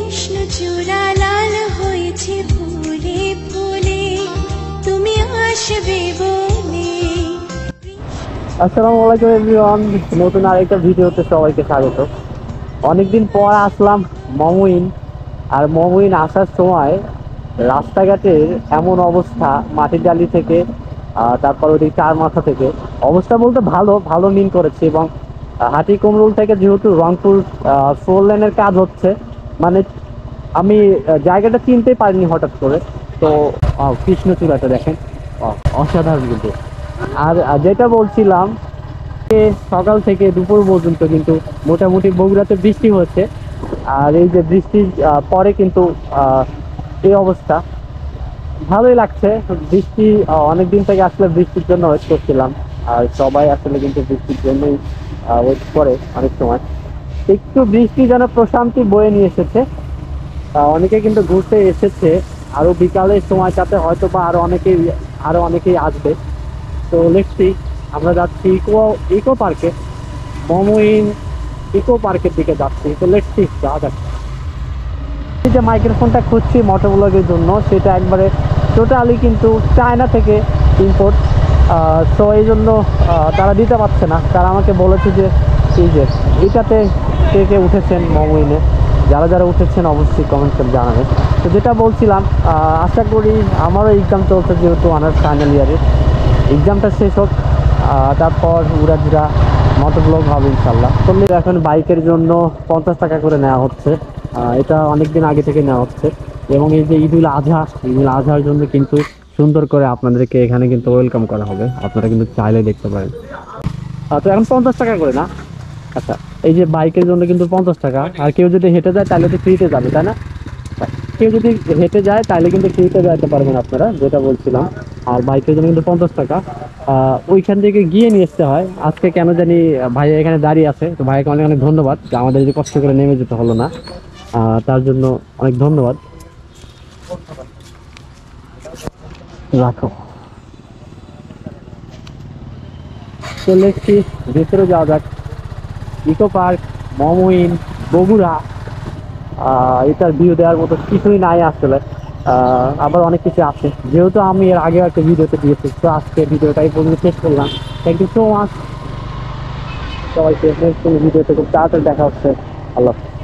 কৃষ্ণচূড়া লাল হয়েছে ফুলে ফুলে, তুমি আসবে বলে। আসসালামু আলাইকুম এভরিওয়ান, নতুন আরেকটা ভিডিওতে সবাইকে স্বাগত। অনেকদিন পর আসলাম মমইন। আর মমইন আসার সময় রাস্তাঘাটের এমন অবস্থা, মাটির ডালি থেকে তারপর ওই চার মাথা থেকে অবস্থা বলতে ভালো ভালো মিন করেছে। এবং হাটি কুমরুল থেকে যেহেতু রংপুর 4 লেনের কাজ হচ্ছে, মানে আমি জায়গাটা চিনতেই পারিনি হঠাৎ করে। তো কৃষ্ণচূড়াটা দেখেন, অসাধারণ কিন্তু। আর যেটা বলছিলাম, সকাল থেকে দুপুর পর্যন্ত কিন্তু মোটামুটি বগুড়াতে বৃষ্টি হচ্ছে। আর এই যে বৃষ্টির পরে কিন্তু এই অবস্থা, ভালোই লাগছে। বৃষ্টি অনেকদিন থেকে আসলে বৃষ্টির জন্য ওয়েট করছিলাম। আর সবাই আসলে কিন্তু বৃষ্টির জন্যই ওয়েট করে অনেক সময়। একটু বৃষ্টি যেন প্রশান্তি বয়ে নিয়ে এসেছে। অনেকে কিন্তু ঘুরতে এসেছে। আরো বিকালের সময়টাতে হয়তো বা আরো অনেকেই আসবে। তো লেটস, আমরা যাচ্ছি ইকো পার্কে, মমইন ইকো পার্কের দিকে যাচ্ছি। তো লেটস যাওয়া যাক। এই যে মাইক্রোফোনটা খুঁজছি মোটর ব্লগের জন্য, সেটা একবারে টোটালি কিন্তু চায়না থেকে ইম্পোর্ট। তো এই জন্য তারা দিতে পারছে না। তারা আমাকে বলেছে যে এই যে এটাতে কে কে উঠেছেন মমইনে, যারা যারা উঠেছেন অবশ্যই কমেন্ট করে জানাবেন। তো যেটা বলছিলাম, আশা করি আমারও এক্সাম চলছে, যেহেতু অনার্স ফাইনাল ইয়ারের এক্সামটা শেষ হোক, তারপর উড়াধুরা মোটর ব্লগ হবে ইনশাল্লাহ। করলে এখন বাইকের জন্য 50 টাকা করে নেওয়া হচ্ছে। এটা অনেকদিন আগে থেকে নেওয়া হচ্ছে। এবং এই যে ঈদুল আজহার জন্য কিন্তু সুন্দর করে আপনাদেরকে এখানে কিন্তু ওয়েলকাম করা হবে। আপনারা কিন্তু চাইলে দেখতে পারেন। তো এখন 50 টাকা করে না? আচ্ছা, এই যে বাইকের জন্য কিন্তু 50 টাকা। আর কেউ যদি হেঁটে যায় তাহলে তো ফ্রিতে যাবে, তাই না? কেউ যদি হেঁটে যায় তাহলে কিন্তু ফ্রিতে যেতে পারবেন আপনারা, যেটা বলছিলাম। আর বাইকের জন্য কিন্তু 50 টাকা। ওইখান থেকে গিয়ে নিয়ে আসতে হয়। আজকে কেন জানি ভাই এখানে দাঁড়িয়ে আছে। তো ভাইকে অনেক অনেক ধন্যবাদ, যে আমাদের যে কষ্ট করে নেমে যেতে হলো না। তার জন্য অনেক ধন্যবাদ। রাখো। চলে এসছি, ভেতরে যাওয়া যাক। Eco park, মমইন, Bogura. এটার ভিউ দেওয়ার মতো কিছুই নাই আসলে। আবার অনেক কিছু আছে, যেহেতু আমি এর আগে একটা ভিডিওতে দিয়েছি। তো আজকে ভিডিওটাই পর্যন্ত শেষ করলাম। থ্যাংক ইউ সো মাচ সবাইকে। নেক্সট ভিডিওতে খুব তাড়াতাড়ি দেখা হচ্ছে। আল্লাহ হাফেজ।